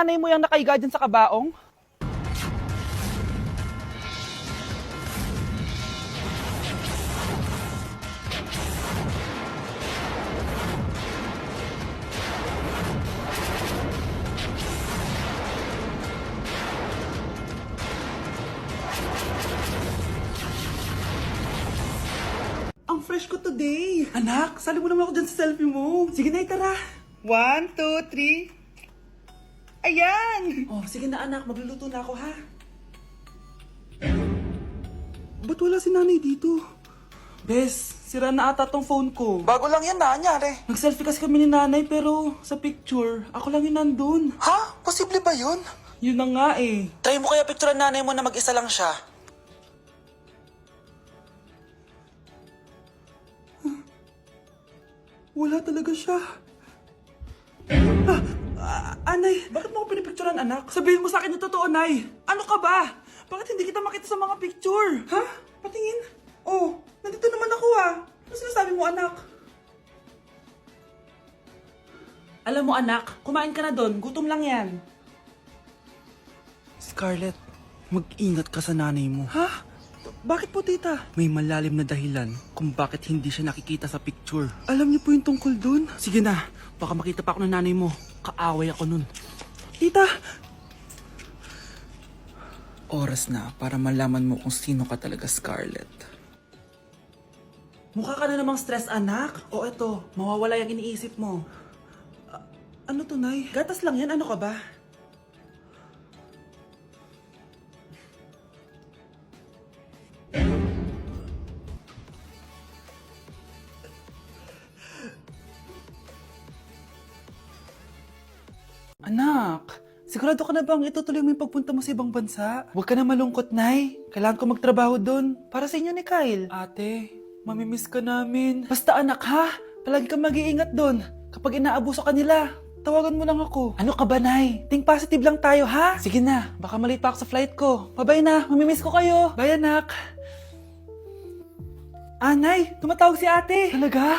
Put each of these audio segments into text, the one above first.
nanay mo yung nakaiga dyan sa kabaong? Ang fresh ko today. Anak, sali mo naman ako dyan sa selfie mo. Sige na, tara. 1, 2, 3. Ayan! Oh, sige na anak, magluluto na ako ha. Ba't wala si nanay dito? Bes, sira na ata tong phone ko. Bago lang yan, nangyari. Nag-selfie kasi kami ni nanay pero sa picture, ako lang yung nandun. Ha? Posible ba yun? Yun na nga eh. Try mo kaya picturean nanay mo na mag-isa lang siya. Wala talaga siya. Anay, bakit mo ako pinipicturean, anak? Sabihin mo sa akin yung totoo, Nay. Ano ka ba? Bakit hindi kita makita sa mga picture? Ha? Patingin. Oh, nandito naman ako Ano sinasabi mo, anak? Alam mo, anak, kumain ka na doon. Gutom lang yan. Scarlett, mag-ingat ka sa nanay mo. Ha? Bakit po, tita? May malalim na dahilan kung bakit hindi siya nakikita sa picture. Alam niyo po yung tungkol dun? Sige na, baka makita pa ako ng nanay mo. Kaaway ako nun. Tita! Oras na para malaman mo kung sino ka talaga, Scarlett. Mukha ka na namang stress, anak. O eto, mawawala yung iniisip mo. Ano to, Nay? Gatas lang yan, ano ka ba? Anak, sigurado ka na bang itutuloy mo yung pagpunta mo sa ibang bansa? Huwag ka na malungkot, Nay. Kailangan ko magtrabaho doon. Para sa inyo ni Kyle. Ate, mamimiss ka namin. Basta anak ha, palagi kang mag-iingat doon. Kapag inaabuso ka nila, tawagan mo lang ako. Ano ka ba, Nay? Think positive lang tayo, ha? Sige na, baka malate pa ako sa flight ko. Bye-bye na, mamimiss ko kayo. Bye, anak. Nay, tumatawag si ate. Talaga?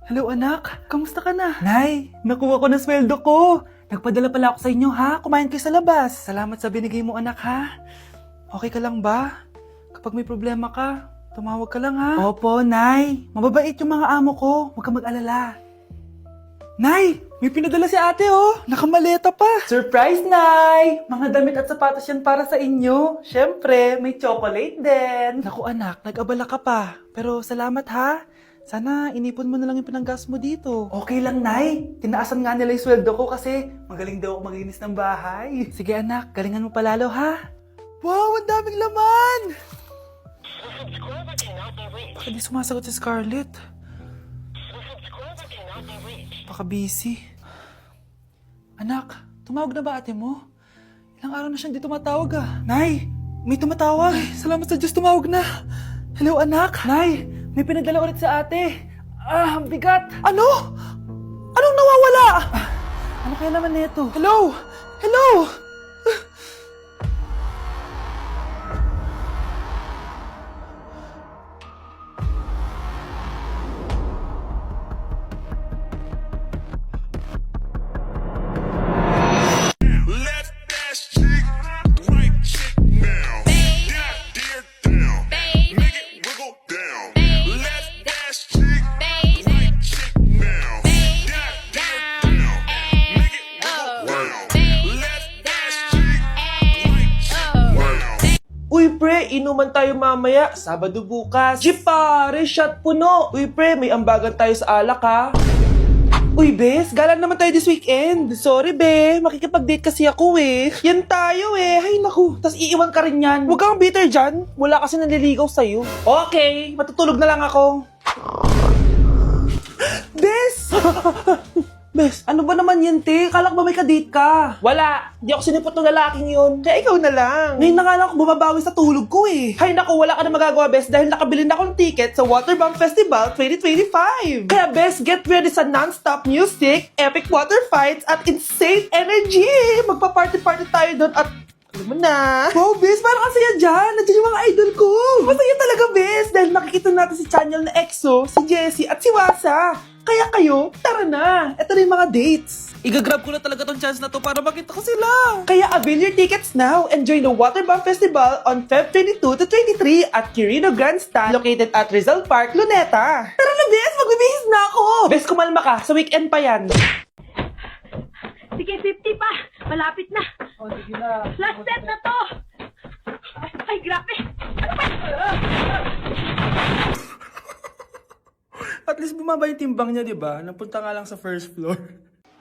Hello, anak. Kamusta ka na? Nay, nakuha ko na sweldo ko. Nagpadala pala ako sa inyo, ha? Kumain kayo sa labas. Salamat sa binigay mo, anak, ha? Okay ka lang ba? Kapag may problema ka, tumawag ka lang, ha? Opo, Nay. Mababait yung mga amo ko. Huwag kang mag-alala. Nay, may pinadala si ate, oh. Nakamaleta pa. Surprise, Nay! Mga damit at sapatos yan para sa inyo. Siyempre, may chocolate din. Naku, anak, nag-abala ka pa. Pero salamat, ha? Sana inipon mo na lang yung pinanggas mo dito. Okay lang, Nay. Tinaasan nga nila yung sweldo ko kasi magaling daw ako maglinis ng bahay. Sige, anak. Galingan mo palalo, ha? Wow, ang daming laman! Bakit di sumasagot si Scarlett? Baka busy. Anak, tumawag na ba ate mo? Ilang araw na siyang di tumatawag Nay, may tumatawag. Ay, salamat sa Diyos, tumawag na. Hello, anak. Nay, may pinadala ulit sa ate. Ang bigat. Ano? Anong nawawala? Ano kaya naman nito? Hello? Hello? Left ass chick, right chick now. That dear down, make it wiggle down. Left ass chick, right chick now. That dear down, make it wiggle round. Left ass chick, right chick round. Uy pre, inuman tayo mamaya, Sabado bukas. Jeep pare, shot puno. Uy pre, may ambagan tayo sa alak ha. Uy bes, gala naman tayo this weekend. Sorry be, makikipag-date kasi ako eh. Yan tayo eh, hay naku. Tas iiwan ka rin yan. Huwag kang bitter dyan, wala kasi naliligaw sa'yo. Okay, matutulog na lang ako. Bes! Bes, ano ba naman yan, te? Kala ko ba may kadate ka? Wala. Di ako sinipot ng lalaking yun. Kaya ikaw na lang. Ngayon na nga lang ako bumabawi sa tulog ko eh. Hay naku, wala ka na magagawa, Bes, dahil nakabili na akong ticket sa Waterbomb Festival 2025. Kaya, Bes, get ready sa non-stop music, epic water fights, at insane energy. Magpa-party-party tayo doon at alam mo na. Wow, Bes, parang ang saya dyan. Nandiyan yung mga idol ko. Masaya talaga, Bes, dahil makikita natin si Channel na EXO, si Jessie, at si Wasa. Kaya kayo, tara na. Ito na yung mga dates. Igagrab ko na talaga tong chance na to para makita ko sila. Kaya avail your tickets now and join the Waterbomb Festival on Feb 22 to 23 at Quirino Grandstand located at Rizal Park, Luneta. Tara na, Bes! Magbibihis na ako! Bes, kumalma ka. Sa weekend pa yan. Sige, 50 pa. Malapit na. Oh, sige na. Last step na to. Ay, grabe. Ano ba? At least bumaba yung timbang niya, di ba? Napunta nga lang sa first floor.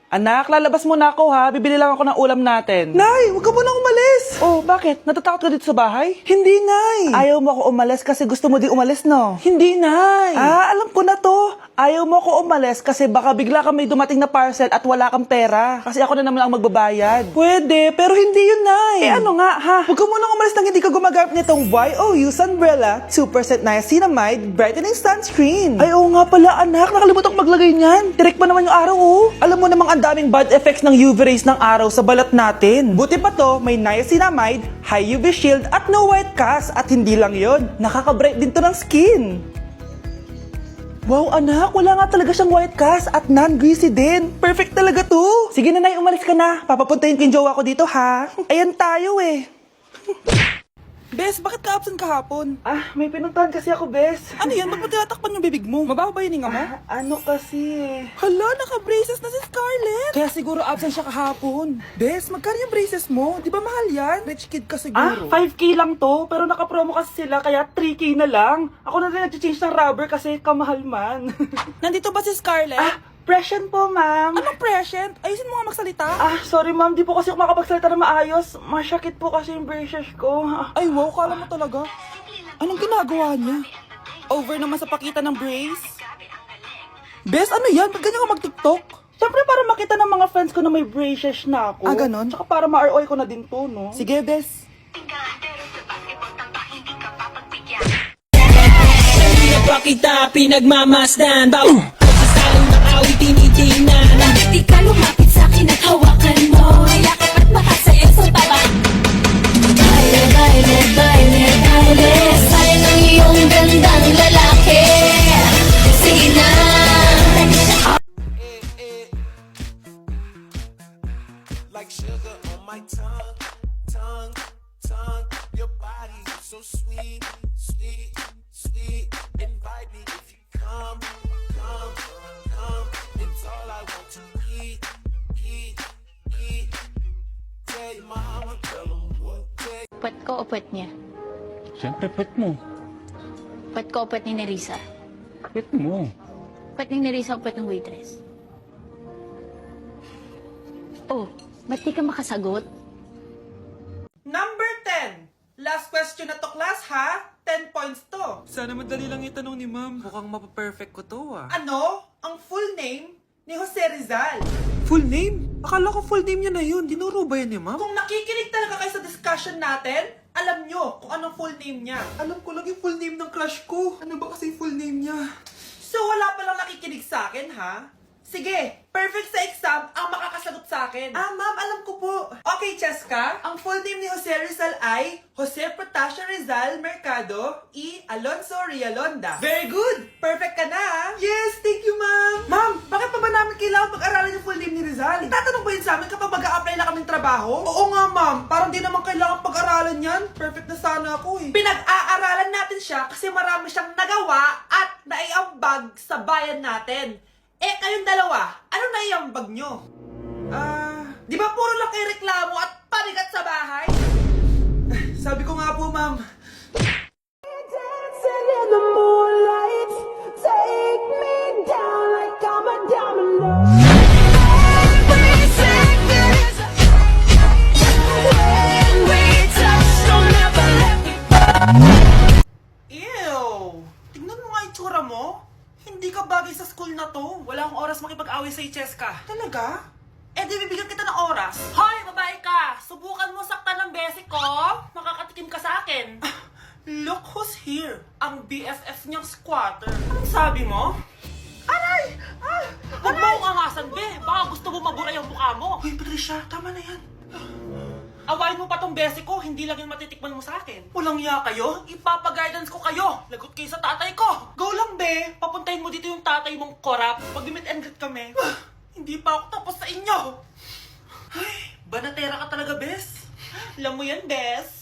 Anak, lalabas muna ako ha. Bibili lang ako ng ulam natin. Nay, huwag ka muna umalis. Oh, bakit? Natatakot ka dito sa bahay? Hindi, Nay. Ayaw mo ako umalis kasi gusto mo di umalis, no? Hindi, Nay. Ah, alam ko na to. Ayaw mo ako umalis kasi baka bigla ka may dumating na parcel at wala kang pera. Kasi ako na naman ang magbabayad. Pwede, pero hindi yun, Nay. Eh ano nga, ha? Huwag ka muna umalis nang hindi ka gumagamit nitong YOU Sunbrella 2% niacinamide brightening sunscreen. Ay, oo nga pala, anak. Nakalimutan ko maglagay niyan. Direct pa naman yung araw, oh. Alam mo namang ang daming bad effects ng UV rays ng araw sa balat natin. Buti pa to, may niacinamide, high UV shield at no white cast. At hindi lang yon, nakaka-bright din to ng skin. Wow, anak, wala nga talaga siyang white cast at non-greasy din. Perfect talaga to. Sige na, Nay, umalis ka na. Papapuntahin ko yung jowa ko dito, ha? Ayan tayo, eh. Bes, bakit ka absent kahapon? Ah, may pinuntahan kasi ako, Bes. Ano yan? Ba't mo tinatakpan yung bibig mo? Mababa ba yung hinga mo? Ano kasi, Hala, naka-braces na si Scarlett! Kaya siguro absent siya kahapon. Bes, magkano yung braces mo? Di ba mahal yan? Rich kid ka siguro. 5K lang to, pero naka-promo kasi sila, kaya 3K na lang. Ako na rin nag-change ng rubber kasi kamahal man. Nandito ba si Scarlett? Present po, ma'am. Anong present? Ayusin mo nga magsalita. Sorry ma'am, di po kasi ako makapagsalita na maayos. Masyakit po kasi yung braces ko. Ay, wow, kala mo talaga. Anong ginagawa niya? Over naman sa pakita ng brace? Bes, ano yan? Ba't ganyan ka mag-tiktok? Siyempre para makita ng mga friends ko na may braces na ako. Ah, ganon? Tsaka para ma-ROI ko na din to, no? Sige, Bes. Pa kita pinagmamasdan Baw Sasalong ng awit tinitingnan Di ka lumapit sa'kin at hawakan mo. Yakap at makasayang sa taba. Baile, baile, baile, baile. Sayang ang iyong gandang lalaki. Sige na. Like sugar on my tongue, tongue, tongue. Your body so sweet, sweet, sweet. Invite me if you come, come, come. It's all I want to eat, eat, eat. Tell your mama, tell 'em what. Pwet ko o pwet niya? Siyempre, pet mo. Pwet ko o pwet ni Nerissa? Pet mo. Pwet ni Nerissa o pwet ng waitress? Oh, ba't di ka makasagot? Number 10. Last question na to, class, ha? 10 points to. Sana madali lang itanong ni ma'am. Mukhang mapaperfect ko to, ah. Ano ang full name ni Jose Rizal? Full name? Akala ko full name niya na yun. Dinuro ba yan ni ma'am? Kung nakikinig talaga kayo sa discussion natin, alam nyo kung anong full name niya. Alam ko lang yung full name ng crush ko. Ano ba kasi yung full name niya? So wala palang nakikinig sa akin, ha? Sige, perfect sa exam ang makakasagot sa akin. Ma'am, alam ko po. Okay, Cheska, ang full name ni Jose Rizal ay Jose Protasio Rizal Mercado y Alonso Rialonda. Very good! Perfect ka na, ha? Yes, thank you, ma'am. Ma'am, bakit pa ba namin kailangan pag-aralan yung full name ni Rizal? Itatanong ba yun sa amin kapag mag-a-apply na kaming trabaho? Oo nga, ma'am. Parang di naman kailangan pag-aralan yan. Perfect na sana ako, eh. Pinag-aaralan natin siya kasi marami siyang nagawa at naiambag sa bayan natin. Eh, kayong dalawa, ano naiambag nyo? Di ba puro lang kayo reklamo at panigat sa bahay? Sabi ko nga po, ma'am. Ew! Tingnan mo nga itsura mo. Hindi ka bagay sa school na to. Wala akong oras makipag-away sa Cheska. Talaga? Eh di bibigyan kita ng oras. Hoy, babae ka! Subukan mo saktan ng basic ko. Makakatikim ka sa akin. Look who's here. Ang BFF niyang squatter. Anong sabi mo? Aray! Huwag mo akong angasan, be. Baka gusto mo mabura yung mukha mo. Hoy, Patricia, tama na yan. Awayin mo pa tong basic ko, hindi lang yung matitikman mo sa akin. Walang ya kayo, ipapa-guidance ko kayo. Lagot kayo sa tatay ko. Go lang, be. Papuntahin mo dito yung tatay mong korap. Pag-meet and greet kami. Hindi pa ako tapos sa inyo! Ay, banatera ka talaga, Bes. Alam mo yan, Bes.